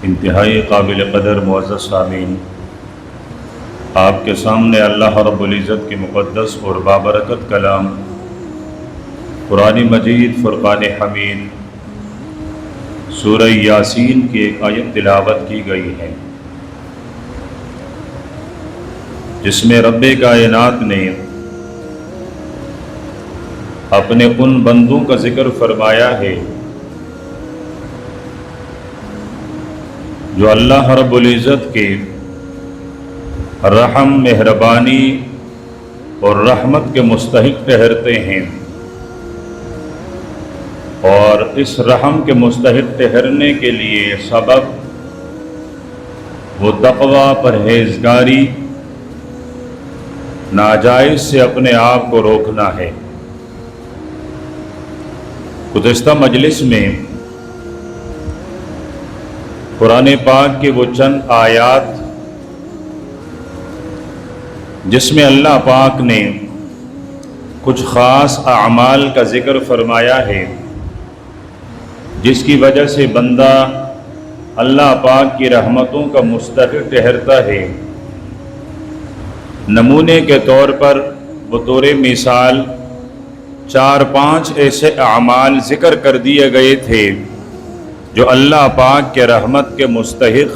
انتہائی قابل قدر معزز سامعین، آپ کے سامنے اللہ رب العزت کی مقدس اور بابرکت کلام قرآن مجید فرقان حمید سورہ یاسین کی ایک آیت تلاوت کی گئی ہے، جس میں رب کائنات نے اپنے ان بندوں کا ذکر فرمایا ہے جو اللہ رب العزت کے رحم، مہربانی اور رحمت کے مستحق ٹھہرتے ہیں، اور اس رحم کے مستحق ٹھہرنے کے لیے سبب وہ تقوی، پرہیزگاری، ناجائز سے اپنے آپ کو روکنا ہے۔ گزشتہ مجلس میں قرآن پاک کے وہ چند آیات جس میں اللہ پاک نے کچھ خاص اعمال کا ذکر فرمایا ہے، جس کی وجہ سے بندہ اللہ پاک کی رحمتوں کا مستحق ٹھہرتا ہے۔ نمونے کے طور پر بطور مثال 4-5 ایسے اعمال ذکر کر دیے گئے تھے جو اللہ پاک کے رحمت کے مستحق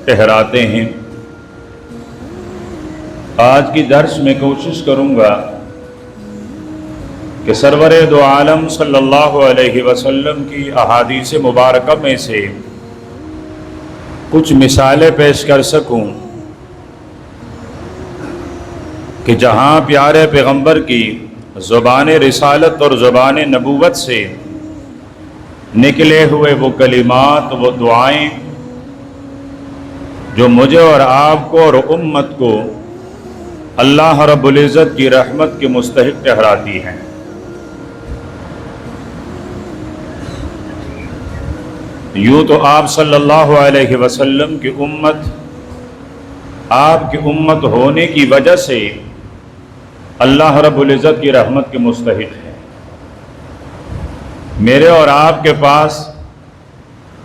ٹھہراتے ہیں۔ آج کی درس میں کوشش کروں گا کہ سرور دو عالم صلی اللہ علیہ وسلم کی احادیث مبارکہ میں سے کچھ مثالیں پیش کر سکوں کہ جہاں پیارے پیغمبر کی زبان رسالت اور زبان نبوت سے نکلے ہوئے وہ کلمات، وہ دعائیں جو مجھے اور آپ کو اور امت کو اللہ رب العزت کی رحمت کے مستحق ٹھہراتی ہیں۔ یوں تو آپ صلی اللہ علیہ وسلم کی امت، آپ کی امت ہونے کی وجہ سے اللہ رب العزت کی رحمت کے مستحق ہے۔ میرے اور آپ کے پاس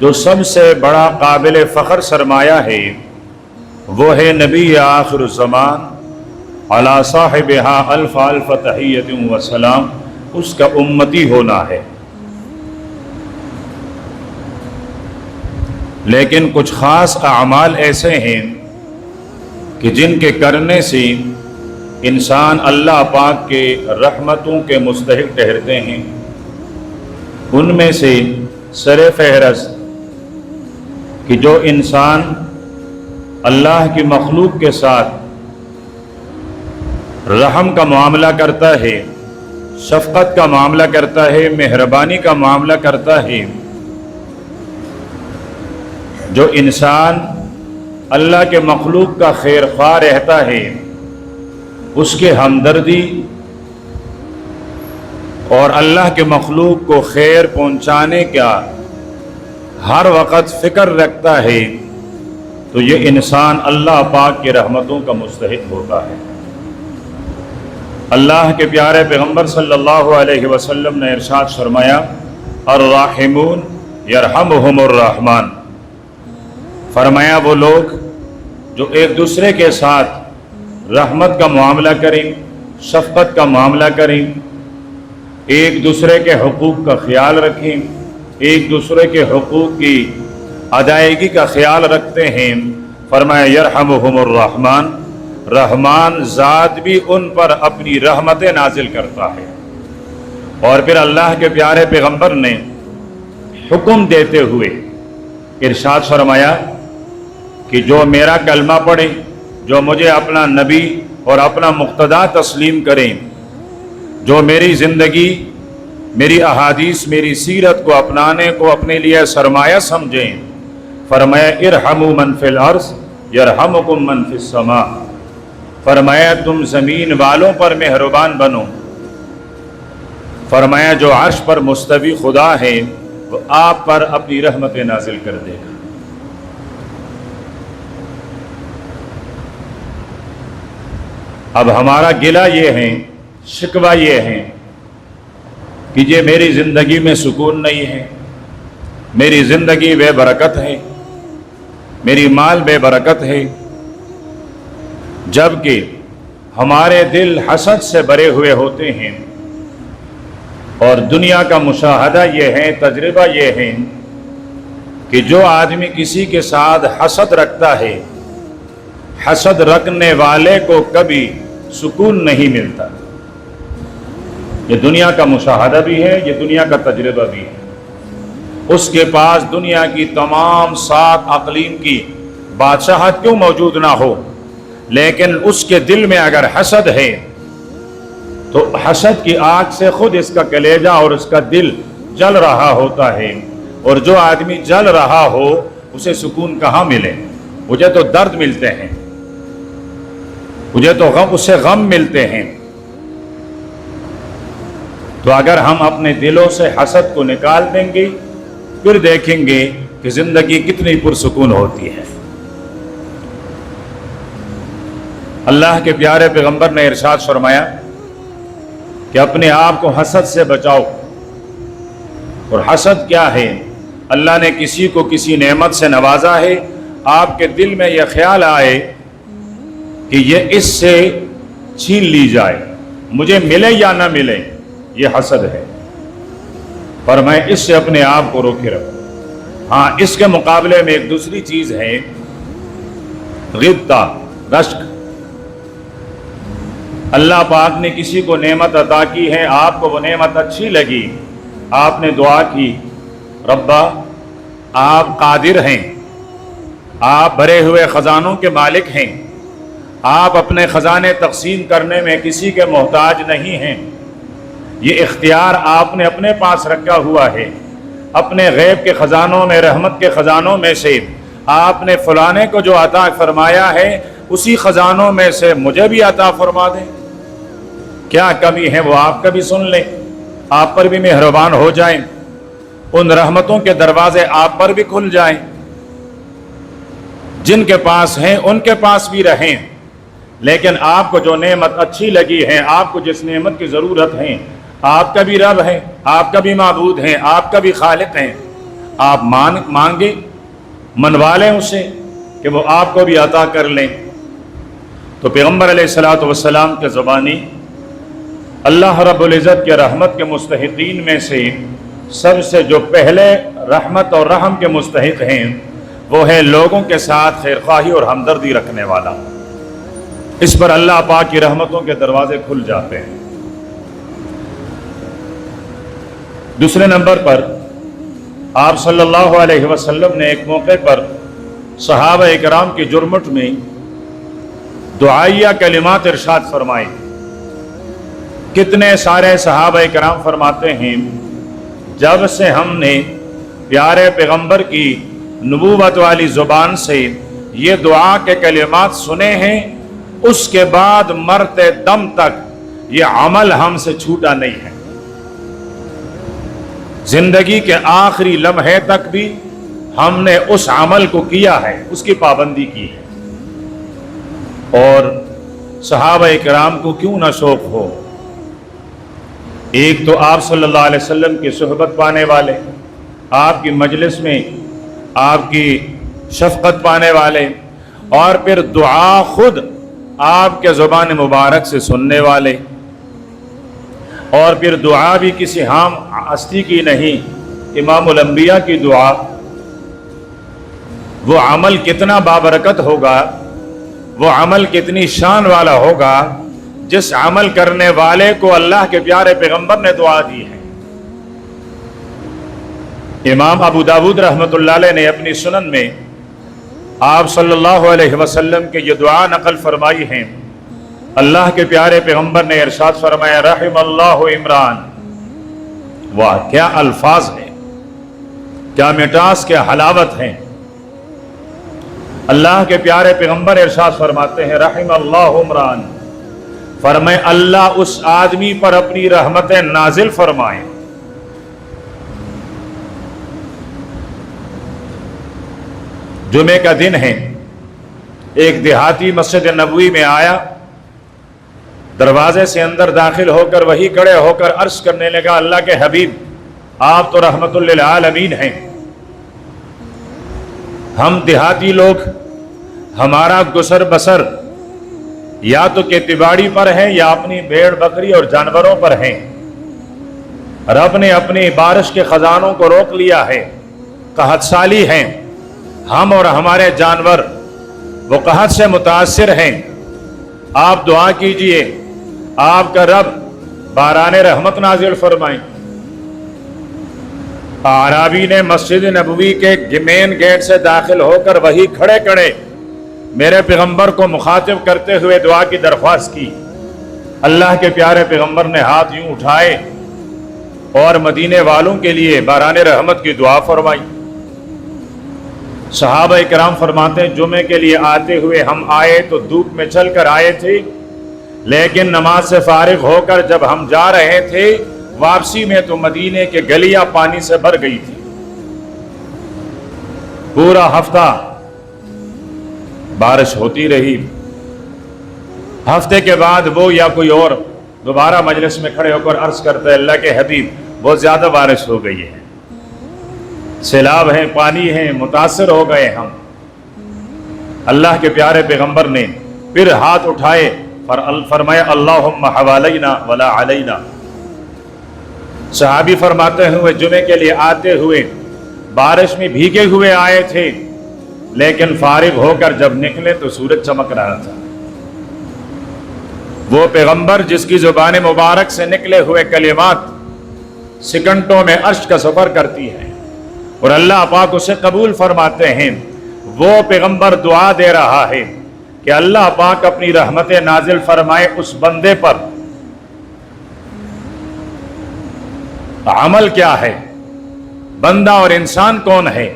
جو سب سے بڑا قابل فخر سرمایہ ہے وہ ہے نبی آخر الزمان علی صاحبہا الف الف تحیۃ و سلام، اس کا امتی ہونا ہے۔ لیکن کچھ خاص اعمال ایسے ہیں کہ جن کے کرنے سے انسان اللہ پاک کے رحمتوں کے مستحق ٹھہرتے ہیں۔ ان میں سے سر فہرست کہ جو انسان اللہ کی مخلوق کے ساتھ رحم کا معاملہ کرتا ہے، شفقت کا معاملہ کرتا ہے، مہربانی کا معاملہ کرتا ہے، جو انسان اللہ کے مخلوق کا خیر خواہ رہتا ہے، اس کے ہمدردی اور اللہ کے مخلوق کو خیر پہنچانے کا ہر وقت فکر رکھتا ہے، تو یہ انسان اللہ پاک کی رحمتوں کا مستحق ہوتا ہے۔ اللہ کے پیارے پیغمبر صلی اللہ علیہ وسلم نے ارشاد فرمایا، الراحمون یرحمہم الرحمن، فرمایا وہ لوگ جو ایک دوسرے کے ساتھ رحمت کا معاملہ کریں، شفقت کا معاملہ کریں، ایک دوسرے کے حقوق کا خیال رکھیں، ایک دوسرے کے حقوق کی ادائیگی کا خیال رکھتے ہیں، فرمایا یرحمہم الرحمن، رحمان ذات بھی ان پر اپنی رحمتیں نازل کرتا ہے۔ اور پھر اللہ کے پیارے پیغمبر نے حکم دیتے ہوئے ارشاد فرمایا کہ جو میرا کلمہ پڑھے، جو مجھے اپنا نبی اور اپنا مقتدی تسلیم کریں، جو میری زندگی، میری احادیث، میری سیرت کو اپنانے کو اپنے لیے سرمایہ سمجھیں، فرمایا ارحموا من فی الارض یرحمکم من فی السماء، فرمایا تم زمین والوں پر مہربان بنو، فرمایا جو عرش پر مستوی خدا ہے وہ آپ پر اپنی رحمتیں نازل کر دے گا۔ اب ہمارا گلہ یہ ہے، شکوہ یہ ہے کہ یہ میری زندگی میں سکون نہیں ہے، میری زندگی بے برکت ہے، میری مال بے برکت ہے، جبکہ ہمارے دل حسد سے بھرے ہوئے ہوتے ہیں۔ اور دنیا کا مشاہدہ یہ ہے، تجربہ یہ ہے کہ جو آدمی کسی کے ساتھ حسد رکھتا ہے، حسد رکھنے والے کو کبھی سکون نہیں ملتا۔ یہ دنیا کا مشاہدہ بھی ہے، یہ دنیا کا تجربہ بھی ہے۔ اس کے پاس دنیا کی تمام 7 اقلیم کی بادشاہت کیوں موجود نہ ہو، لیکن اس کے دل میں اگر حسد ہے تو حسد کی آگ سے خود اس کا کلیجہ اور اس کا دل جل رہا ہوتا ہے۔ اور جو آدمی جل رہا ہو اسے سکون کہاں ملے؟ مجھے تو درد ملتے ہیں، مجھے تو اسے غم ملتے ہیں۔ تو اگر ہم اپنے دلوں سے حسد کو نکال دیں گے، پھر دیکھیں گے کہ زندگی کتنی پرسکون ہوتی ہے۔ اللہ کے پیارے پیغمبر نے ارشاد فرمایا کہ اپنے آپ کو حسد سے بچاؤ۔ اور حسد کیا ہے؟ اللہ نے کسی کو کسی نعمت سے نوازا ہے، آپ کے دل میں یہ خیال آئے کہ یہ اس سے چھین لی جائے، مجھے ملے یا نہ ملے، یہ حسد ہے۔ پر میں اس سے اپنے آپ کو روکے رکھوں۔ ہاں، اس کے مقابلے میں ایک دوسری چیز ہے، غبطہ، رشک۔ اللہ پاک نے کسی کو نعمت عطا کی ہے، آپ کو وہ نعمت اچھی لگی، آپ نے دعا کی، ربا آپ قادر ہیں، آپ بھرے ہوئے خزانوں کے مالک ہیں، آپ اپنے خزانے تقسیم کرنے میں کسی کے محتاج نہیں ہیں، یہ اختیار آپ نے اپنے پاس رکھا ہوا ہے، اپنے غیب کے خزانوں میں، رحمت کے خزانوں میں سے آپ نے فلانے کو جو عطا فرمایا ہے اسی خزانوں میں سے مجھے بھی عطا فرما دیں۔ کیا کمی ہے وہ آپ کا بھی سن لیں، آپ پر بھی مہربان ہو جائیں، ان رحمتوں کے دروازے آپ پر بھی کھل جائیں، جن کے پاس ہیں ان کے پاس بھی رہیں۔ لیکن آپ کو جو نعمت اچھی لگی ہے، آپ کو جس نعمت کی ضرورت ہے، آپ کا بھی رب ہے، آپ کا بھی معبود ہے، آپ کا بھی خالق ہے، آپ مانگیں، منوا لیں اسے کہ وہ آپ کو بھی عطا کر لیں۔ تو پیغمبر علیہ الصلوۃ والسلام کے زبانی اللہ رب العزت کے رحمت کے مستحقین میں سے سب سے جو پہلے رحمت اور رحم کے مستحق ہیں وہ ہے لوگوں کے ساتھ خیرخواہی اور ہمدردی رکھنے والا۔ اس پر اللہ پاک کی رحمتوں کے دروازے کھل جاتے ہیں۔ دوسرے نمبر پر آپ صلی اللہ علیہ وسلم نے ایک موقع پر صحابہ اکرام کی جرمٹ میں دعائیہ کلمات ارشاد فرمائے۔ کتنے سارے صحابہ اکرام فرماتے ہیں جب سے ہم نے پیارے پیغمبر کی نبوت والی زبان سے یہ دعا کے کلمات سنے ہیں، اس کے بعد مرتے دم تک یہ عمل ہم سے چھوٹا نہیں ہے۔ زندگی کے آخری لمحے تک بھی ہم نے اس عمل کو کیا ہے، اس کی پابندی کی ہے۔ اور صحابہ اکرام کو کیوں نہ شوق ہو؟ ایک تو آپ صلی اللہ علیہ وسلم کی صحبت پانے والے، آپ کی مجلس میں آپ کی شفقت پانے والے، اور پھر دعا خود آپ کے زبان مبارک سے سننے والے، اور پھر دعا بھی کسی عام ہستی کی نہیں، امام الانبیاء کی دعا۔ وہ عمل کتنا بابرکت ہوگا، وہ عمل کتنی شان والا ہوگا جس عمل کرنے والے کو اللہ کے پیارے پیغمبر نے دعا دی ہے۔ امام ابو داود رحمۃ اللہ علیہ نے اپنی سنن میں آپ صلی اللہ علیہ وسلم کے یہ دعا نقل فرمائی ہیں۔ اللہ کے پیارے پیغمبر نے ارشاد فرمایا، رحم اللہ عمران۔ واہ، کیا الفاظ ہیں، کیا مٹاس، کیا حلاوت ہے۔ اللہ کے پیارے پیغمبر ارشاد فرماتے ہیں، رحم اللہ عمران، فرمائے اللہ اس آدمی پر اپنی رحمتیں نازل فرمائیں۔ جمعے کا دن ہے، ایک دیہاتی مسجد نبوی میں آیا، دروازے سے اندر داخل ہو کر وہی کھڑے ہو کر عرض کرنے لگا، اللہ کے حبیب آپ تو رحمت للعالمین ہیں، ہم دیہاتی لوگ، ہمارا گزر بسر یا تو کھیتی پر ہے یا اپنی بھیڑ بکری اور جانوروں پر ہیں۔ رب نے اپنی بارش کے خزانوں کو روک لیا ہے، قحط سالی ہیں، ہم اور ہمارے جانور وہ قحط سے متاثر ہیں۔ آپ دعا کیجئے آپ کا رب باران رحمت نازل فرمائیں۔ اعرابی نے مسجد نبوی کے مین گیٹ سے داخل ہو کر وہی کھڑے کھڑے میرے پیغمبر کو مخاطب کرتے ہوئے دعا کی درخواست کی۔ اللہ کے پیارے پیغمبر نے ہاتھ یوں اٹھائے اور مدینے والوں کے لیے باران رحمت کی دعا فرمائی۔ صحابہ کرام فرماتے ہیں جمعے کے لیے آتے ہوئے ہم آئے تو دھوپ میں چل کر آئے تھے، لیکن نماز سے فارغ ہو کر جب ہم جا رہے تھے واپسی میں تو مدینے کے گلیاں پانی سے بھر گئی تھی۔ پورا ہفتہ بارش ہوتی رہی۔ ہفتے کے بعد وہ یا کوئی اور دوبارہ مجلس میں کھڑے ہو کر عرض کرتا ہے اللہ کے حبیب بہت زیادہ بارش ہو گئی ہے، سیلاب ہے، پانی ہے، متاثر ہو گئے ہم۔ اللہ کے پیارے پیغمبر نے پھر ہاتھ اٹھائے فرمایا اللہم حوالینا ولا علینا۔ صحابی فرماتے ہوئے جمعے کے لیے آتے ہوئے بارش میں بھیگے ہوئے آئے تھے، لیکن فارغ ہو کر جب نکلے تو سورج چمک رہا تھا۔ وہ پیغمبر جس کی زبان مبارک سے نکلے ہوئے کلمات سیکنڈوں میں عرش کا سفر کرتی ہے اور اللہ پاک اسے قبول فرماتے ہیں، وہ پیغمبر دعا دے رہا ہے کہ اللہ پاک اپنی رحمت نازل فرمائے اس بندے پر۔ عمل کیا ہے؟ بندہ اور انسان کون ہے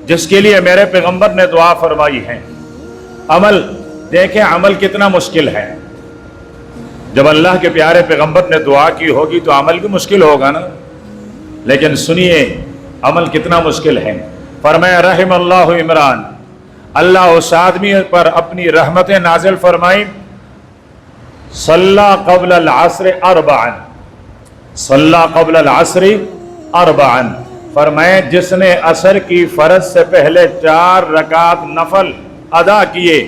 جس کے لیے میرے پیغمبر نے دعا فرمائی ہے؟ عمل دیکھیں، عمل کتنا مشکل ہے۔ جب اللہ کے پیارے پیغمبر نے دعا کی ہوگی تو عمل بھی مشکل ہوگا نا، لیکن سنیے عمل کتنا مشکل ہے۔ فرمایا رحم اللہ عمران، اللہ اس آدمی پر اپنی رحمت نازل فرمائی، صلی قبل العصر اربعا، صلی قبل العصر اربعا، فرمائے جس نے عصر کی فرض سے پہلے 4 رکعت نفل ادا کیے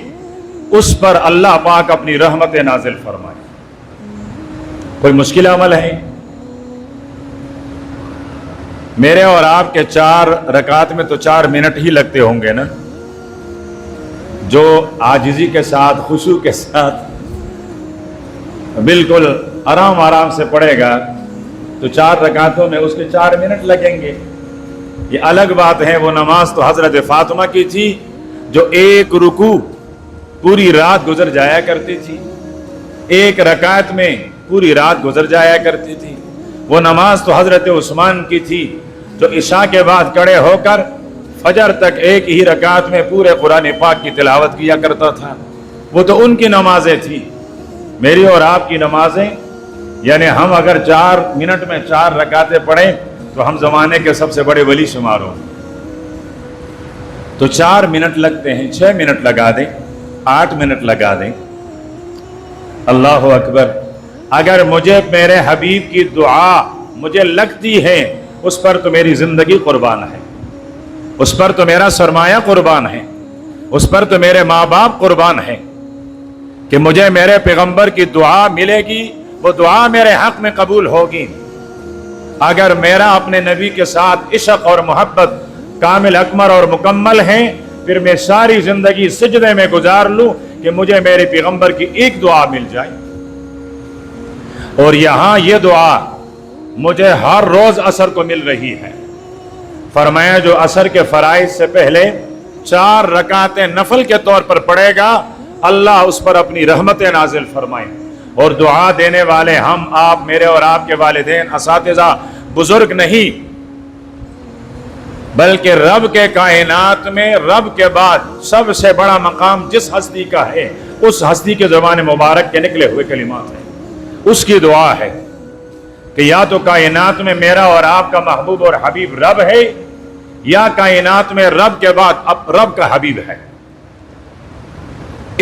اس پر اللہ پاک اپنی رحمت نازل فرمائے۔ کوئی مشکل عمل ہے؟ میرے اور آپ کے 4 رکعت میں تو 4 منٹ ہی لگتے ہوں گے نا۔ جو عاجزی کے ساتھ خشوع کے ساتھ بالکل آرام آرام سے پڑھے گا تو 4 رکعتوں میں اس کے 4 منٹ لگیں گے۔ یہ الگ بات ہے، وہ نماز تو حضرت فاطمہ کی تھی جو ایک رکوع پوری رات گزر جایا کرتی تھی، ایک رکعت میں پوری رات گزر جایا کرتی تھی۔ وہ نماز تو حضرت عثمان کی تھی جو عشاء کے بعد کھڑے ہو کر فجر تک ایک ہی رکعت میں پورے قرآن پاک کی تلاوت کیا کرتا تھا۔ وہ تو ان کی نمازیں تھی۔ میری اور آپ کی نمازیں، یعنی ہم اگر 4 منٹ میں 4 رکعتیں پڑھیں تو ہم زمانے کے سب سے بڑے ولی شمار ہوں۔ تو 4 منٹ لگتے ہیں، 6 منٹ لگا دیں، 8 منٹ لگا دیں۔ اللہ اکبر! اگر مجھے میرے حبیب کی دعا مجھے لگتی ہے اس پر تو میری زندگی قربان ہے، اس پر تو میرا سرمایہ قربان ہے، اس پر تو میرے ماں باپ قربان ہیں کہ مجھے میرے پیغمبر کی دعا ملے گی، وہ دعا میرے حق میں قبول ہوگی۔ اگر میرا اپنے نبی کے ساتھ عشق اور محبت کامل اکمل اور مکمل ہے، پھر میں ساری زندگی سجدے میں گزار لوں کہ مجھے میرے پیغمبر کی ایک دعا مل جائے۔ اور یہاں یہ دعا مجھے ہر روز عصر کو مل رہی ہے۔ فرمایا جو عصر کے فرائض سے پہلے 4 رکعتیں نفل کے طور پر پڑھے گا، اللہ اس پر اپنی رحمت نازل فرمائے۔ اور دعا دینے والے ہم، آپ، میرے اور آپ کے والدین، اساتذہ، بزرگ نہیں، بلکہ رب کے کائنات میں رب کے بعد سب سے بڑا مقام جس ہستی کا ہے اس ہستی کے زبان مبارک کے نکلے ہوئے کلمات ہیں۔ اس کی دعا ہے کہ یا تو کائنات میں میرا اور آپ کا محبوب اور حبیب رب ہے، یا کائنات میں رب کے بعد اب رب کا حبیب ہے۔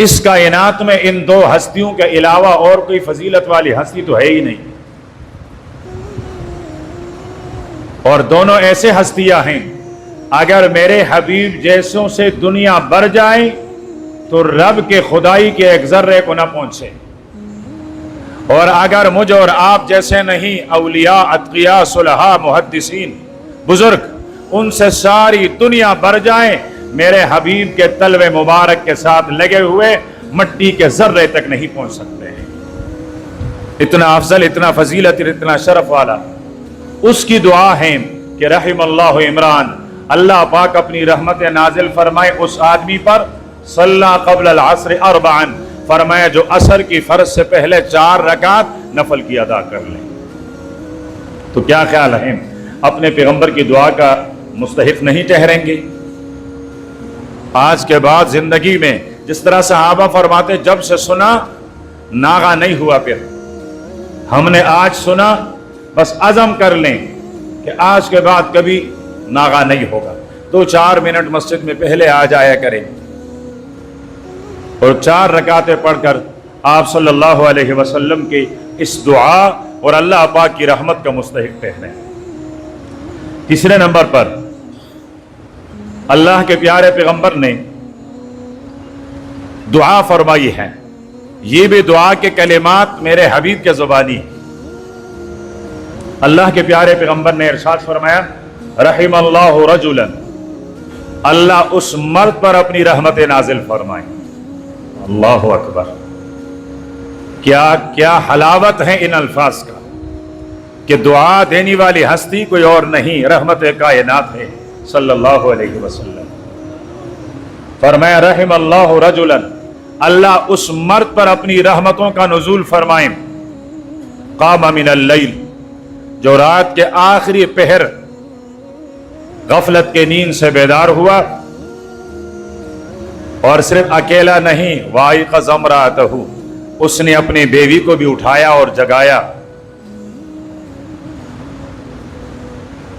اس کائنات میں ان 2 ہستیوں کے علاوہ اور کوئی فضیلت والی ہستی تو ہے ہی نہیں، اور دونوں ایسے ہستیاں ہیں اگر میرے حبیب جیسوں سے دنیا بھر جائے تو رب کے خدائی کے ایک ذرے کو نہ پہنچے، اور اگر مجھ اور آپ جیسے نہیں، اولیاء، اتقیاء، صلحاء، محدثین، بزرگ، ان سے ساری دنیا بھر جائیں، میرے حبیب کے تلوے مبارک کے ساتھ لگے ہوئے مٹی کے ذرے تک نہیں پہنچ سکتے ہیں۔ اتنا افضل، اتنا فضیلت، اتنا شرف والا اس کی دعا ہے کہ رحم اللہ عمران، اللہ پاک اپنی رحمت نازل فرمائے اس آدمی پر صلی قبل العصر اربعا، فرمایا جو عصر کی فرض سے پہلے 4 رکعت نفل کی ادا کر لیں۔ تو کیا خیال ہے، اپنے پیغمبر کی دعا کا مستحق نہیں ٹھہریں گے؟ آج کے بعد زندگی میں جس طرح صحابہ فرماتے جب سے سنا ناغا نہیں ہوا، پھر ہم نے آج سنا بس عزم کر لیں کہ آج کے بعد کبھی ناغا نہیں ہوگا، 2-4 منٹ مسجد میں پہلے آ جایا کریں اور 4 رکعتیں پڑھ کر آپ صلی اللہ علیہ وسلم کی اس دعا اور اللہ پاک کی رحمت کا مستحق ٹھہریں۔ تیسرے نمبر پر اللہ کے پیارے پیغمبر نے دعا فرمائی ہے، یہ بھی دعا کے کلمات میرے حبیب کے زبانی ہیں۔ اللہ کے پیارے پیغمبر نے ارشاد فرمایا رحم اللہ رجلا، اللہ اس مرد پر اپنی رحمت نازل فرمائے۔ اللہ اکبر، کیا حلاوت ہے ان الفاظ کا کہ دعا دینے والی ہستی کوئی اور نہیں، رحمت کائنات ہے صلی اللہ علیہ وسلم۔ فرمایا رحم اللہ رجلا، اللہ اس مرد پر اپنی رحمتوں کا نزول فرمائیں، قام من اللیل، جو رات کے آخری پہر غفلت کے نیند سے بیدار ہوا، اور صرف اکیلا نہیں، وائقظ امرأتہ، اس نے اپنی بیوی کو بھی اٹھایا اور جگایا۔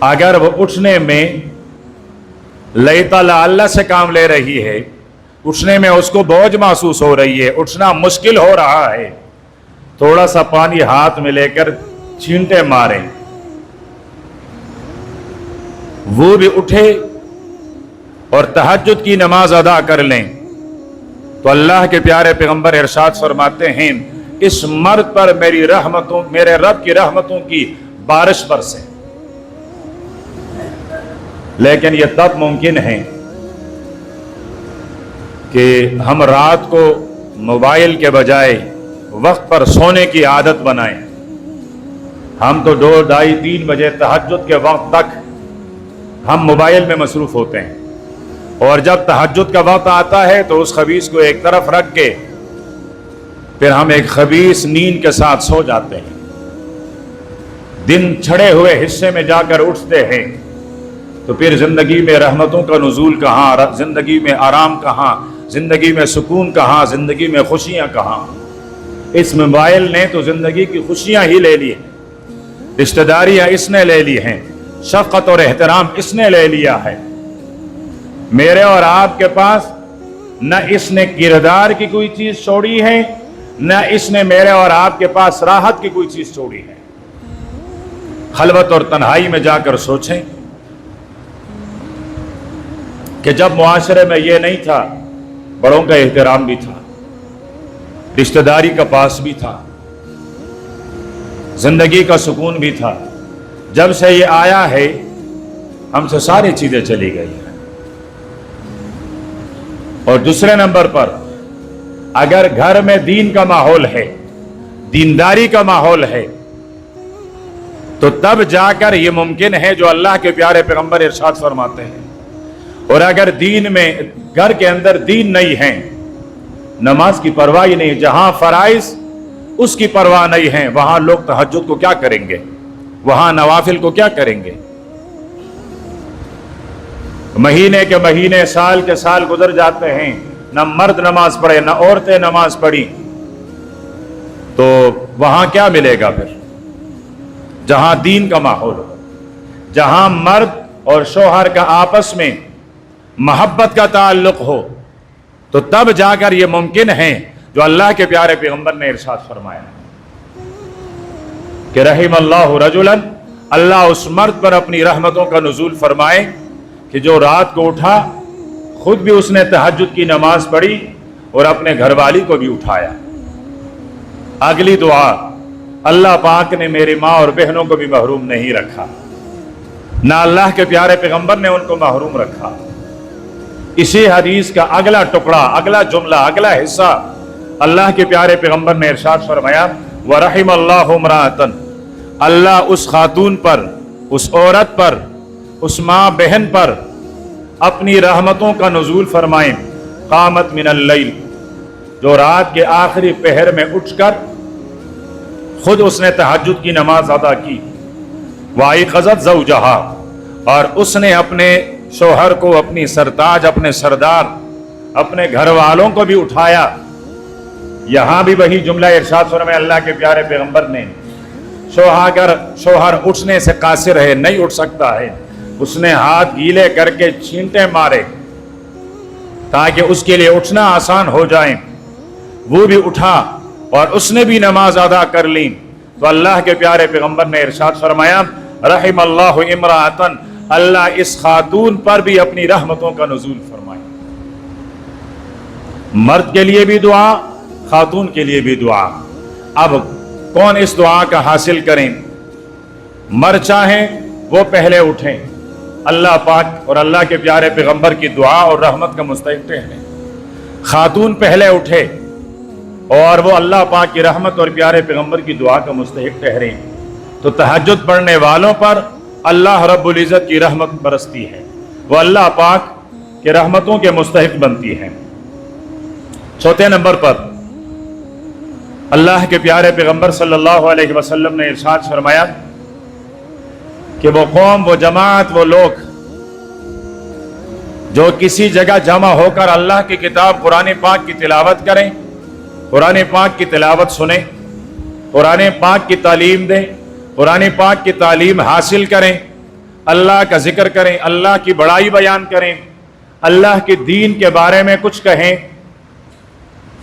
اگر وہ اٹھنے میں لیتا اللہ سے کام لے رہی ہے، اٹھنے میں اس کو بوجھ محسوس ہو رہی ہے، اٹھنا مشکل ہو رہا ہے، تھوڑا سا پانی ہاتھ میں لے کر چھینٹے ماریں، وہ بھی اٹھے اور تہجد کی نماز ادا کر لیں، تو اللہ کے پیارے پیغمبر ارشاد فرماتے ہیں اس مرد پر میری رحمتوں، میرے رب کی رحمتوں کی بارش برسے۔ لیکن یہ تب ممکن ہے کہ ہم رات کو موبائل کے بجائے وقت پر سونے کی عادت بنائیں۔ ہم تو 2, 2:30, 3 بجے تہجد کے وقت تک ہم موبائل میں مصروف ہوتے ہیں، اور جب تہجد کا وقت آتا ہے تو اس خبیث کو ایک طرف رکھ کے پھر ہم ایک خبیث نیند کے ساتھ سو جاتے ہیں۔ دن چھڑے ہوئے حصے میں جا کر اٹھتے ہیں تو پھر زندگی میں رحمتوں کا نزول کہاں، زندگی میں آرام کہاں، زندگی میں سکون کہاں، زندگی میں خوشیاں کہاں؟ اس موبائل نے تو زندگی کی خوشیاں ہی لے لی ہیں، رشتہ داریاں اس نے لے لی ہیں، شفقت اور احترام اس نے لے لیا ہے۔ میرے اور آپ کے پاس نہ اس نے کردار کی کوئی چیز چھوڑی ہے، نہ اس نے میرے اور آپ کے پاس راحت کی کوئی چیز چھوڑی ہے۔ خلوت اور تنہائی میں جا کر سوچیں کہ جب معاشرے میں یہ نہیں تھا، بڑوں کا احترام بھی تھا، رشتہ داری کا پاس بھی تھا، زندگی کا سکون بھی تھا، جب سے یہ آیا ہے ہم سے ساری چیزیں چلی گئی ہیں۔ اور دوسرے نمبر پر اگر گھر میں دین کا ماحول ہے، دینداری کا ماحول ہے، تو تب جا کر یہ ممکن ہے جو اللہ کے پیارے پیغمبر ارشاد فرماتے ہیں۔ اور اگر دین میں، گھر کے اندر دین نہیں ہے، نماز کی پرواہ ہی نہیں، جہاں فرائض اس کی پرواہ نہیں ہے، وہاں لوگ تہجد کو کیا کریں گے، وہاں نوافل کو کیا کریں گے؟ مہینے کے مہینے، سال کے سال گزر جاتے ہیں، نہ مرد نماز پڑھے نہ عورتیں نماز پڑھی، تو وہاں کیا ملے گا پھر؟ جہاں دین کا ماحول ہو، جہاں مرد اور شوہر کا آپس میں محبت کا تعلق ہو، تو تب جا کر یہ ممکن ہے جو اللہ کے پیارے پیغمبر نے ارشاد فرمایا کہ رحم اللہ رجلا، اللہ اس مرد پر اپنی رحمتوں کا نزول فرمائے کہ جو رات کو اٹھا خود بھی اس نے تہجد کی نماز پڑھی اور اپنے گھر والی کو بھی اٹھایا۔ اگلی دعا، اللہ پاک نے میری ماں اور بہنوں کو بھی محروم نہیں رکھا، نہ اللہ کے پیارے پیغمبر نے ان کو محروم رکھا۔ اسی حدیث کا اگلا ٹکڑا، اگلا جملہ، اگلا حصہ اللہ کے پیارے پیغمبر نے ارشاد فرمایا، وَرَحِمَ اللَّهُ امْرَأَةً، اللہ اس خاتون پر، اس عورت پر، اس ماں بہن پر اپنی رحمتوں کا نزول فرمائیں، قامت من اللیل، جو رات کے آخری پہر میں اٹھ کر خود اس نے تہجد کی نماز ادا کی، وَأَيْقَظَتْ زَوْجَهَا، اور اس نے اپنے شوہر کو، اپنی سرتاج، اپنے سردار، اپنے گھر والوں کو بھی اٹھایا۔ یہاں بھی وہی جملہ ارشاد فرمایا اللہ کے پیارے پیغمبر نے، شوہر اٹھنے سے قاصر ہے، نہیں اٹھ سکتا ہے، اس نے ہاتھ گیلے کر کے چھینٹے مارے تاکہ اس کے لیے اٹھنا آسان ہو جائے۔ وہ بھی اٹھا اور اس نے بھی نماز ادا کر لی، تو اللہ کے پیارے پیغمبر نے ارشاد فرمایا، رحم اللہ امرأۃ، اللہ اس خاتون پر بھی اپنی رحمتوں کا نزول فرمائے۔ مرد کے لیے بھی دعا، خاتون کے لیے بھی دعا۔ اب کون اس دعا کا حاصل کریں؟ مرد چاہیں وہ پہلے اٹھیں، اللہ پاک اور اللہ کے پیارے پیغمبر کی دعا اور رحمت کا مستحق ٹھہریں۔ خاتون پہلے اٹھے اور وہ اللہ پاک کی رحمت اور پیارے پیغمبر کی دعا کا مستحق ٹھہریں، تو تہجد پڑھنے والوں پر اللہ رب العزت کی رحمت برستی ہے، وہ اللہ پاک کے رحمتوں کے مستحق بنتی ہیں۔ چوتھے نمبر پر اللہ کے پیارے پیغمبر صلی اللہ علیہ وسلم نے ارشاد فرمایا کہ وہ قوم، وہ جماعت، وہ لوگ جو کسی جگہ جمع ہو کر اللہ کی کتاب قرآن پاک کی تلاوت کریں، قرآن پاک کی تلاوت سنیں، قرآن پاک کی تعلیم دیں، قرآن پاک کی تعلیم حاصل کریں، اللہ کا ذکر کریں، اللہ کی بڑائی بیان کریں، اللہ کے دین کے بارے میں کچھ کہیں،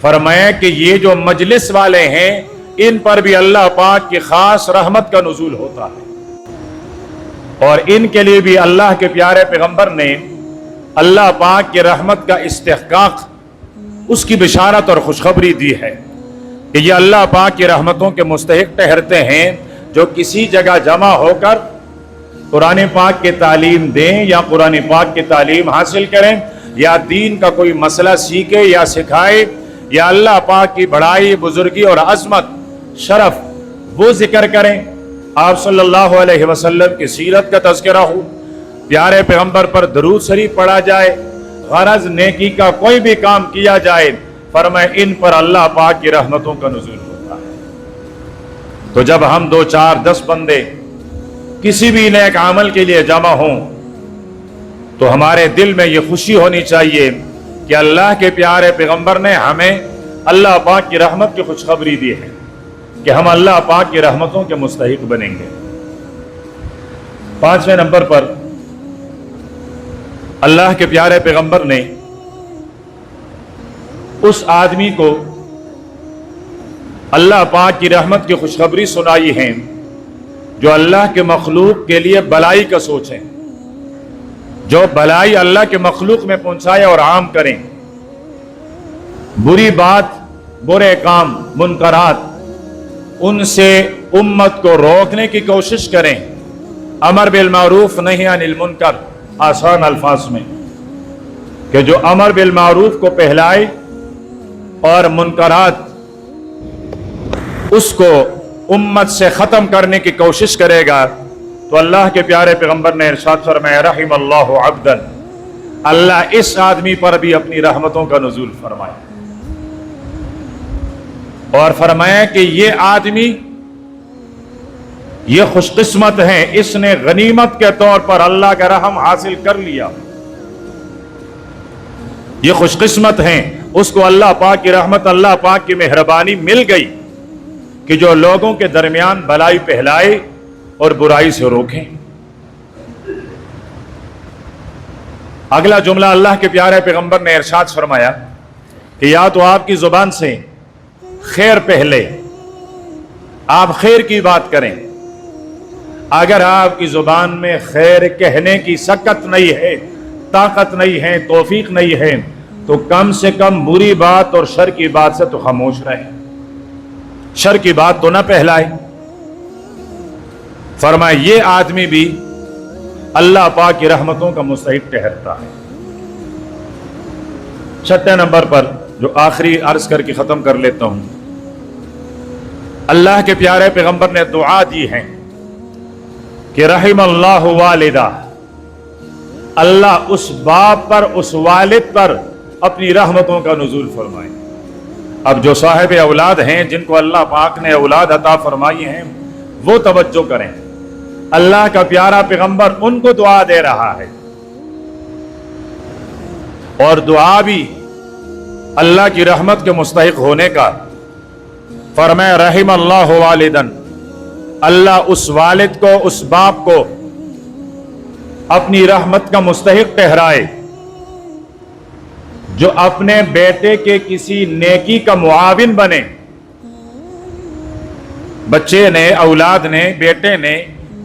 فرمایا کہ یہ جو مجلس والے ہیں ان پر بھی اللہ پاک کی خاص رحمت کا نزول ہوتا ہے، اور ان کے لیے بھی اللہ کے پیارے پیغمبر نے اللہ پاک کی رحمت کا استحقاق، اس کی بشارت اور خوشخبری دی ہے کہ یہ اللہ پاک کی رحمتوں کے مستحق ٹھہرتے ہیں جو کسی جگہ جمع ہو کر قرآن پاک کی تعلیم دیں یا قرآن پاک کی تعلیم حاصل کریں یا دین کا کوئی مسئلہ سیکھے یا سکھائے یا اللہ پاک کی بڑائی، بزرگی اور عظمت، شرف وہ ذکر کریں، آپ صلی اللہ علیہ وسلم کی سیرت کا تذکرہ ہو، پیارے پیغمبر پر درود شریف پڑھا جائے، غرض نیکی کا کوئی بھی کام کیا جائے، فرمائے ان پر اللہ پاک کی رحمتوں کا نزول ہوتا ہے۔ تو جب ہم 2 4 10 بندے کسی بھی نیک عمل کے لیے جمع ہوں تو ہمارے دل میں یہ خوشی ہونی چاہیے کہ اللہ کے پیارے پیغمبر نے ہمیں اللہ پاک کی رحمت کی خوشخبری دی ہے کہ ہم اللہ پاک کی رحمتوں کے مستحق بنیں گے۔ 5ویں نمبر پر اللہ کے پیارے پیغمبر نے اس آدمی کو اللہ پاک کی رحمت کی خوشخبری سنائی ہے جو اللہ کے مخلوق کے لیے بلائی کا سوچیں، جو بلائی اللہ کے مخلوق میں پہنچائے اور عام کریں، بری بات، برے کام، منکرات، ان سے امت کو روکنے کی کوشش کریں، امر بالمعروف نہی عن المنکر، آسان الفاظ میں کہ جو امر بالمعروف کو پہلائے اور منکرات اس کو امت سے ختم کرنے کی کوشش کرے گا، تو اللہ کے پیارے پیغمبر نے ارشاد فرمایا، رحم اللہ عبدا، اللہ اس آدمی پر بھی اپنی رحمتوں کا نزول فرمائے، اور فرمایا کہ یہ آدمی یہ خوش قسمت ہے، اس نے غنیمت کے طور پر اللہ کا رحم حاصل کر لیا، یہ خوش قسمت ہیں، اس کو اللہ پاک کی رحمت، اللہ پاک کی مہربانی مل گئی کہ جو لوگوں کے درمیان بلائی پھیلائے اور برائی سے روکیں۔ اگلا جملہ اللہ کے پیارے پیغمبر نے ارشاد فرمایا کہ یا تو آپ کی زبان سے خیر پہلے، آپ خیر کی بات کریں، اگر آپ کی زبان میں خیر کہنے کی سکت نہیں ہے طاقت نہیں ہے، توفیق نہیں ہے، تو کم سے کم بری بات اور شر کی بات سے تو خاموش رہے، شر کی بات تو نہ پہلائے۔ فرمایا یہ آدمی بھی اللہ پاک کی رحمتوں کا مستحق ٹھہرتا ہے۔ چھٹے نمبر پر جو آخری عرض کر کے ختم کر لیتا ہوں، اللہ کے پیارے پیغمبر نے دعا دی ہے کہ رحم اللہ والدہ، اللہ اس باپ پر، اس والد پر اپنی رحمتوں کا نزول فرمائے۔ اب جو صاحب اولاد ہیں، جن کو اللہ پاک نے اولاد عطا فرمائی ہیں، وہ توجہ کریں، اللہ کا پیارا پیغمبر ان کو دعا دے رہا ہے، اور دعا بھی اللہ کی رحمت کے مستحق ہونے کا۔ فرمایا رحم اللہ والدن، اللہ اس والد کو، اس باپ کو اپنی رحمت کا مستحق ٹھہرائے جو اپنے بیٹے کے کسی نیکی کا معاون بنے۔ بچے نے، اولاد نے، بیٹے نے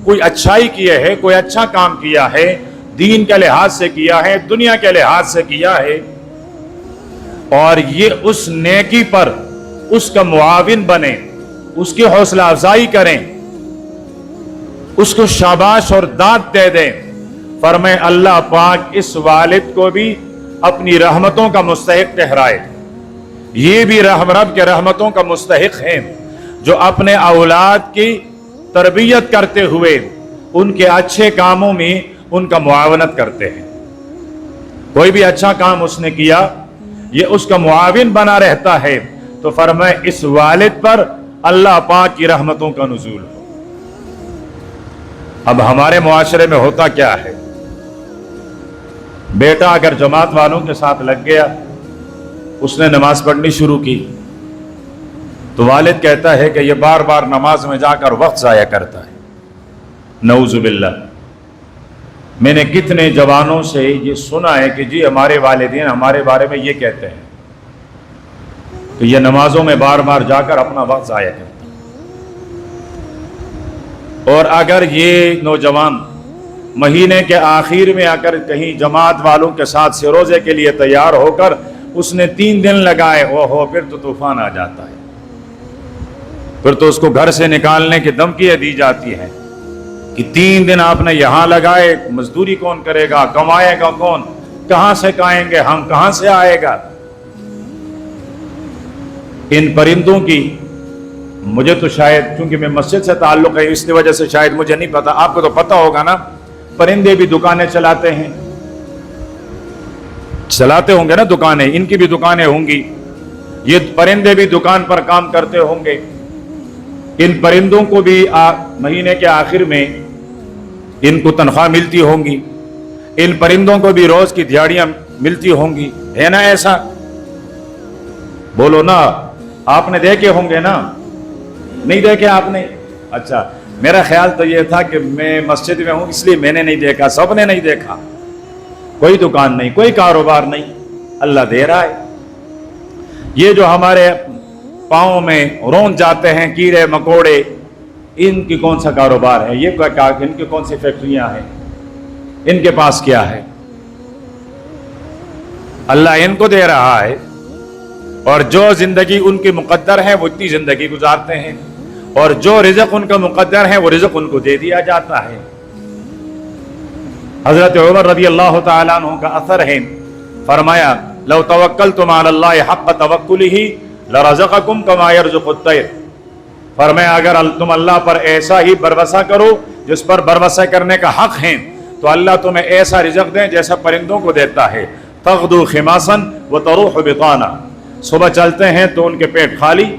کوئی اچھائی کی ہے، کوئی اچھا کام کیا ہے، دین کے لحاظ سے کیا ہے، دنیا کے لحاظ سے کیا ہے، اور یہ اس نیکی پر اس کا معاون بنے، اس کی حوصلہ افزائی کریں، اس کو شاباش اور داد دے دیں۔ فرمائے اللہ پاک اس والد کو بھی اپنی رحمتوں کا مستحق ٹھہرائے۔ یہ بھی رب کے رحمتوں کا مستحق ہیں جو اپنے اولاد کی تربیت کرتے ہوئے ان کے اچھے کاموں میں ان کا معاونت کرتے ہیں۔ کوئی بھی اچھا کام اس نے کیا، یہ اس کا معاون بنا رہتا ہے، تو فرمائے اس والد پر اللہ پاک کی رحمتوں کا نزول ہو۔ اب ہمارے معاشرے میں ہوتا کیا ہے، بیٹا اگر جماعت والوں کے ساتھ لگ گیا، اس نے نماز پڑھنی شروع کی، تو والد کہتا ہے کہ یہ بار بار نماز میں جا کر وقت ضائع کرتا ہے۔ نعوذ باللہ، میں نے کتنے جوانوں سے یہ سنا ہے کہ جی ہمارے والدین ہمارے بارے میں یہ کہتے ہیں کہ یہ نمازوں میں بار بار جا کر اپنا وقت ضائع کرتا ہے۔ اور اگر یہ نوجوان مہینے کے آخر میں آ کر کہیں جماعت والوں کے ساتھ سے روزے کے لیے تیار ہو کر اس نے 3 دن لگائے، پھر تو طوفان آ جاتا ہے، پھر تو اس کو گھر سے نکالنے کی دھمکیاں دی جاتی ہیں کہ 3 دن آپ نے یہاں لگائے، مزدوری کون کرے گا، کمائے گا کون، کہاں سے کھائیں گے ہم، کہاں سے آئے گا۔ ان پرندوں کی مجھے تو شاید، کیونکہ میں مسجد سے تعلق ہے اس کی وجہ سے شاید مجھے نہیں پتا، آپ کو تو پتا ہوگا نا، پرندے بھی دکانیں چلاتے ہیں، چلاتے ہوں گے نا دکانیں، ان کی بھی دکانیں ہوں گی، یہ پرندے بھی دکان پر کام کرتے ہوں گے۔ ان پرندوں کو بھی مہینے کے آخر میں ان کو تنخواہ ملتی ہوں گی، ان پرندوں کو بھی روز کی دیہڑیاں ملتی ہوں گی، ہے نا ایسا؟ بولو نا، آپ نے دیکھے ہوں گے نا، نہیں دیکھے آپ نے؟ اچھا، میرا خیال تو یہ تھا کہ میں مسجد میں ہوں اس لیے میں نے نہیں دیکھا، سب نے نہیں دیکھا، کوئی دکان نہیں، کوئی کاروبار نہیں، اللہ دے رہا ہے۔ یہ جو ہمارے پاؤں میں رون جاتے ہیں کیڑے مکوڑے، ان کی کون سا کاروبار ہے، یہ ان کی کون سی فیکٹریاں ہیں، ان کے پاس کیا ہے؟ اللہ ان کو دے رہا ہے، اور جو زندگی ان کی مقدر ہے وہ اتنی زندگی گزارتے ہیں، اور جو رزق ان کا مقدر ہے وہ رزق ان کو دے دیا جاتا ہے۔ حضرت عمر رضی اللہ تعالیٰ عنہ کا اثر ہے، فرمایا لو توکلتم علی اللہ حق توکلہ لرزقکم کما یرزق الطیر، فرمایا اگر تم اللہ پر ایسا ہی بھروسہ کرو جس پر بھروسہ کرنے کا حق ہے، تو اللہ تمہیں ایسا رزق دیں جیسا پرندوں کو دیتا ہے۔ تغدو خماسا وتروح بطانا، صبح چلتے ہیں تو ان کے پیٹ خالی،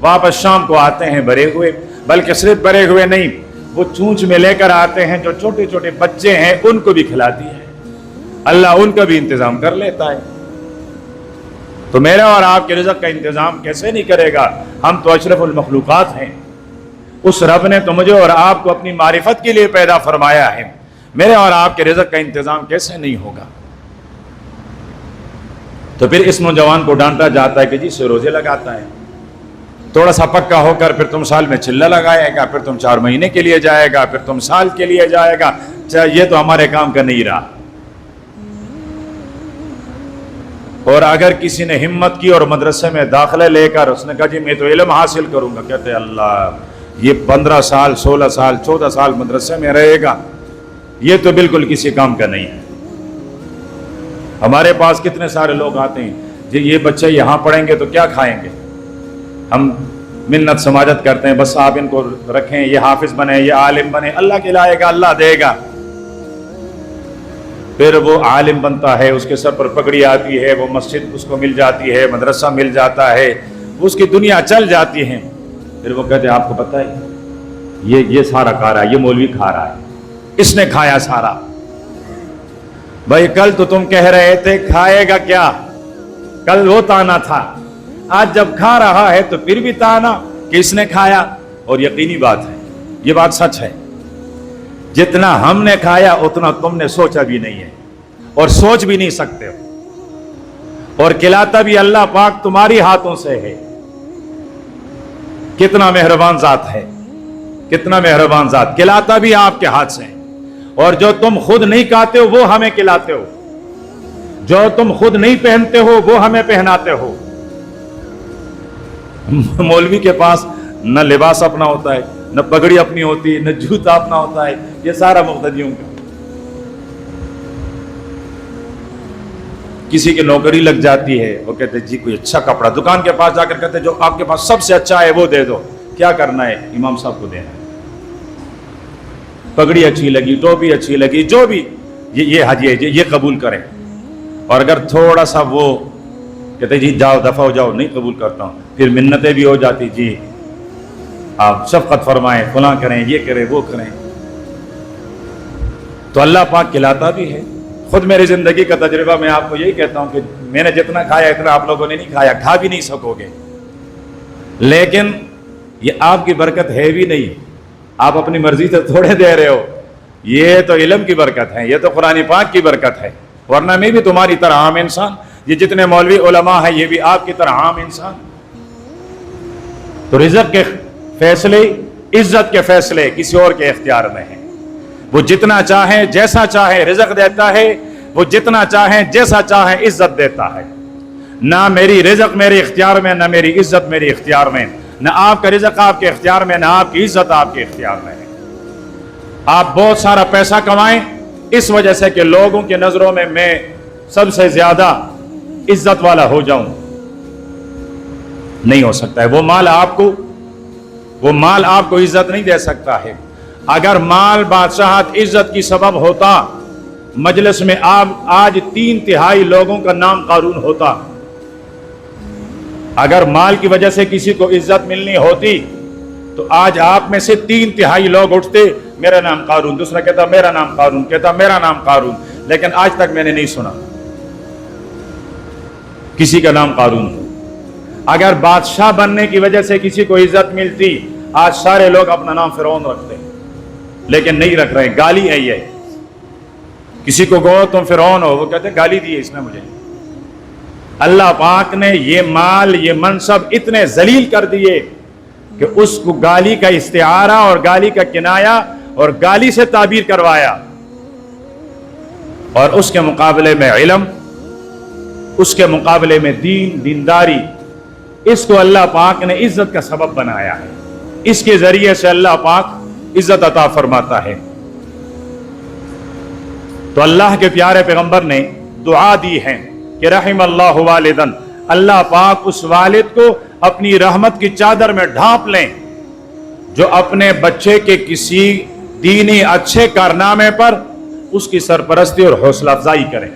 واپس شام کو آتے ہیں بھرے ہوئے، بلکہ صرف بھرے ہوئے نہیں، وہ چونچ میں لے کر آتے ہیں، جو چھوٹے چھوٹے بچے ہیں ان کو بھی کھلاتی ہے، اللہ ان کا بھی انتظام کر لیتا ہے۔ تو میرا اور آپ کے رزق کا انتظام کیسے نہیں کرے گا؟ ہم تو اشرف المخلوقات ہیں، اس رب نے تو مجھے اور آپ کو اپنی معرفت کے لیے پیدا فرمایا ہے، میرے اور آپ کے رزق کا انتظام کیسے نہیں ہوگا؟ تو پھر اس نوجوان کو ڈانٹا جاتا ہے کہ جی سے روزے لگاتا ہے، تھوڑا سا پکا ہو کر پھر تم سال میں چلہ لگائے گا، پھر تم 4 مہینے کے لیے جائے گا، پھر تم سال کے لیے جائے گا، یہ تو ہمارے کام کا نہیں رہا۔ اور اگر کسی نے ہمت کی اور مدرسے میں داخلہ لے کر اس نے کہا جی میں تو علم حاصل کروں گا، کہتے اللہ یہ 15 سال 16 سال 14 سال مدرسے میں رہے گا، یہ تو بالکل کسی کام کا نہیں ہے۔ ہمارے پاس کتنے سارے لوگ آتے ہیں جی یہ بچے یہاں پڑھیں گے تو کیا کھائیں گے، ہم منت سماجت کرتے ہیں بس آپ ان کو رکھیں، یہ حافظ بنے، یہ عالم بنے، اللہ کھلائے گا، اللہ دے گا۔ پھر وہ عالم بنتا ہے، اس کے سر پر پگڑی آتی ہے، وہ مسجد اس کو مل جاتی ہے، مدرسہ مل جاتا ہے، اس کی دنیا چل جاتی ہے، پھر وہ کہتے ہیں آپ کو پتہ ہے یہ سارا کھا رہا ہے، یہ مولوی کھا رہا ہے، اس نے کھایا سارا۔ بھائی کل تو تم کہہ رہے تھے کھائے گا کیا، کل وہ تانا تھا، آج جب کھا رہا ہے تو پھر بھی تانا کہ اس نے کھایا۔ اور یقینی بات ہے، یہ بات سچ ہے، جتنا ہم نے کھایا اتنا تم نے سوچا بھی نہیں ہے اور سوچ بھی نہیں سکتے ہو، اور کھلاتا بھی اللہ پاک تمہاری ہاتھوں سے ہے۔ کتنا مہربان ذات ہے، کتنا مہربان ذات، کھلاتا بھی آپ کے ہاتھ سے ہے، اور جو تم خود نہیں کھاتے ہو وہ ہمیں کھلاتے ہو، جو تم خود نہیں پہنتے ہو وہ ہمیں پہناتے ہو۔ مولوی کے پاس نہ لباس اپنا ہوتا ہے، نہ پگڑی اپنی ہوتی ہے، نہ جوتا اپنا ہوتا ہے، یہ سارا مقتدیوں کا۔ کسی کی نوکری لگ جاتی ہے، وہ کہتے جی کوئی اچھا کپڑا، دکان کے پاس جا کر کہتے جو آپ کے پاس سب سے اچھا ہے وہ دے دو، کیا کرنا ہے امام صاحب کو دینا ہے، پگڑی اچھی لگی، ٹوپی اچھی لگی، جو بھی یہ حجی یہ قبول کریں، اور اگر تھوڑا سا وہ کہتے جی جاؤ دفع ہو جاؤ، نہیں قبول کرتا ہوں، پھر منتیں بھی ہو جاتی، جی آپ شفقت فرمائیں، فلاں کریں، یہ کریں وہ کریں۔ تو اللہ پاک کھلاتا بھی ہے۔ خود میری زندگی کا تجربہ میں آپ کو یہی کہتا ہوں کہ میں نے جتنا کھایا اتنا آپ لوگوں نے نہیں کھایا، کھا بھی نہیں سکو گے، لیکن یہ آپ کی برکت ہے بھی نہیں، آپ اپنی مرضی سے تھوڑے دے رہے ہو، یہ تو علم کی برکت ہے، یہ تو قرآن پاک کی برکت ہے، ورنہ میں بھی تمہاری طرح عام انسان، یہ جتنے مولوی علماء ہیں یہ بھی آپ کی طرح عام انسان۔ تو رزق کے فیصلے، عزت کے فیصلے کسی اور کے اختیار میں ہیں، وہ جتنا چاہیں جیسا چاہے رزق دیتا ہے، وہ جتنا چاہیں جیسا چاہیں عزت دیتا ہے۔ نہ میری رزق میرے اختیار میں، نہ میری عزت میرے اختیار میں، نہ آپ کا رزق آپ کے اختیار میں، نہ آپ کی عزت آپ کے اختیار میں ہے۔ آپ بہت سارا پیسہ کمائیں اس وجہ سے کہ لوگوں کی نظروں میں سب سے زیادہ عزت والا ہو جاؤں، نہیں ہو سکتا ہے۔ وہ مال آپ کو عزت نہیں دے سکتا ہے۔ اگر مال بادشاہت عزت کی سبب ہوتا، مجلس میں آج 3/3 لوگوں کا نام قارون ہوتا۔ اگر مال کی وجہ سے کسی کو عزت ملنی ہوتی تو آج آپ میں سے 3/3 لوگ اٹھتے، میرا نام قارون، دوسرا کہتا میرا نام قارون، کہتا میرا نام قارون، لیکن آج تک میں نے نہیں سنا کسی کا نام قارون ہو۔ اگر بادشاہ بننے کی وجہ سے کسی کو عزت ملتی، آج سارے لوگ اپنا نام فرعون رکھتے، لیکن نہیں رکھ رہے، گالی ہے یہ۔ کسی کو کہو تم فرعون ہو، وہ کہتے گالی دی ہے اس نے مجھے۔ اللہ پاک نے یہ مال، یہ منصب اتنے ذلیل کر دیے کہ اس کو گالی کا استعارہ اور گالی کا کنایہ اور گالی سے تعبیر کروایا، اور اس کے مقابلے میں علم، اس کے مقابلے میں دین، دینداری، اس کو اللہ پاک نے عزت کا سبب بنایا ہے۔ اس کے ذریعے سے اللہ پاک عزت عطا فرماتا ہے۔ تو اللہ کے پیارے پیغمبر نے دعا دی ہے کہ رحم اللہ والدن، اللہ پاک اس والد کو اپنی رحمت کی چادر میں ڈھانپ لیں جو اپنے بچے کے کسی دینی اچھے کارنامے پر اس کی سرپرستی اور حوصلہ افزائی کریں۔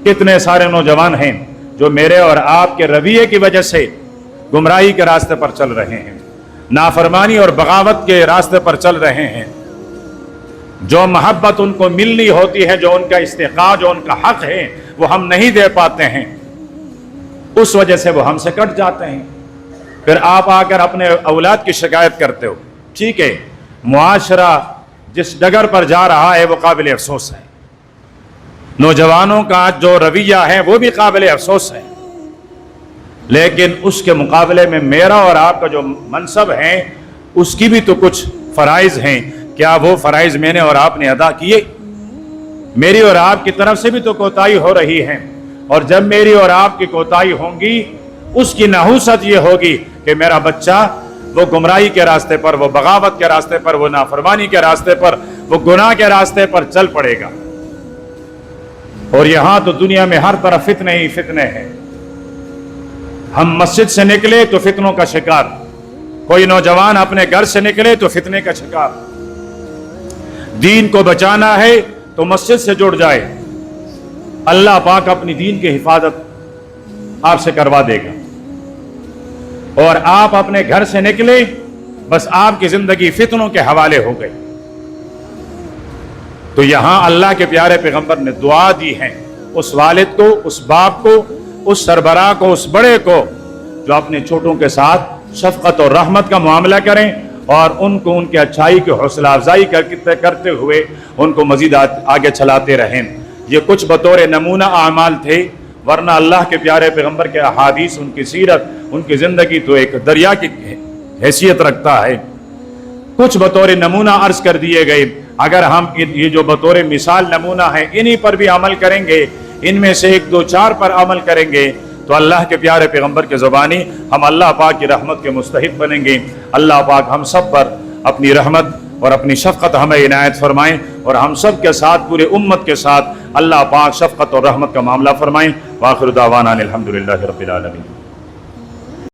کتنے سارے نوجوان ہیں جو میرے اور آپ کے رویے کی وجہ سے گمراہی کے راستے پر چل رہے ہیں، نافرمانی اور بغاوت کے راستے پر چل رہے ہیں۔ جو محبت ان کو ملنی ہوتی ہے، جو ان کا استحقاق، جو ان کا حق ہے، وہ ہم نہیں دے پاتے ہیں، اس وجہ سے وہ ہم سے کٹ جاتے ہیں۔ پھر آپ آ کر اپنے اولاد کی شکایت کرتے ہو۔ ٹھیک ہے، معاشرہ جس ڈگر پر جا رہا ہے وہ قابل افسوس ہے، نوجوانوں کا جو رویہ ہے وہ بھی قابل افسوس ہے، لیکن اس کے مقابلے میں میرا اور آپ کا جو منصب ہے اس کی بھی تو کچھ فرائض ہیں۔ کیا وہ فرائض میں نے اور آپ نے ادا کیے؟ میری اور آپ کی طرف سے بھی تو کوتاہی ہو رہی ہے، اور جب میری اور آپ کی کوتاہی ہوں گی اس کی نحوست یہ ہوگی کہ میرا بچہ وہ گمراہی کے راستے پر، وہ بغاوت کے راستے پر، وہ نافرمانی کے راستے پر، وہ گناہ کے راستے پر چل پڑے گا۔ اور یہاں تو دنیا میں ہر طرف فتنے ہی فتنے ہیں۔ ہم مسجد سے نکلے تو فتنوں کا شکار، کوئی نوجوان اپنے گھر سے نکلے تو فتنے کا شکار۔ دین کو بچانا ہے تو مسجد سے جڑ جائے، اللہ پاک اپنی دین کی حفاظت آپ سے کروا دے گا۔ اور آپ اپنے گھر سے نکلے، بس آپ کی زندگی فتنوں کے حوالے ہو گئی۔ تو یہاں اللہ کے پیارے پیغمبر نے دعا دی ہے اس والد کو، اس باپ کو، اس سربراہ کو، اس بڑے کو جو اپنے چھوٹوں کے ساتھ شفقت اور رحمت کا معاملہ کریں اور ان کو ان کی اچھائی کی حوصلہ افزائی کرتے ہوئے ان کو مزید آگے چلاتے رہیں۔ یہ کچھ بطور نمونہ اعمال تھے، ورنہ اللہ کے پیارے پیغمبر کے احادیث، ان کی سیرت، ان کی زندگی تو ایک دریا کی حیثیت رکھتا ہے۔ کچھ بطور نمونہ عرض کر دیے گئے، اگر ہم یہ جو بطور مثال نمونہ ہیں انہی پر بھی عمل کریں گے، ان میں سے 1 2 4 پر عمل کریں گے تو اللہ کے پیارے پیغمبر کے زبانی ہم اللہ پاک کی رحمت کے مستحق بنیں گے۔ اللہ پاک ہم سب پر اپنی رحمت اور اپنی شفقت ہمیں عنایت فرمائیں، اور ہم سب کے ساتھ، پورے امت کے ساتھ اللہ پاک شفقت اور رحمت کا معاملہ فرمائیں۔ وآخر دعوانا الحمدللہ رب العالمین۔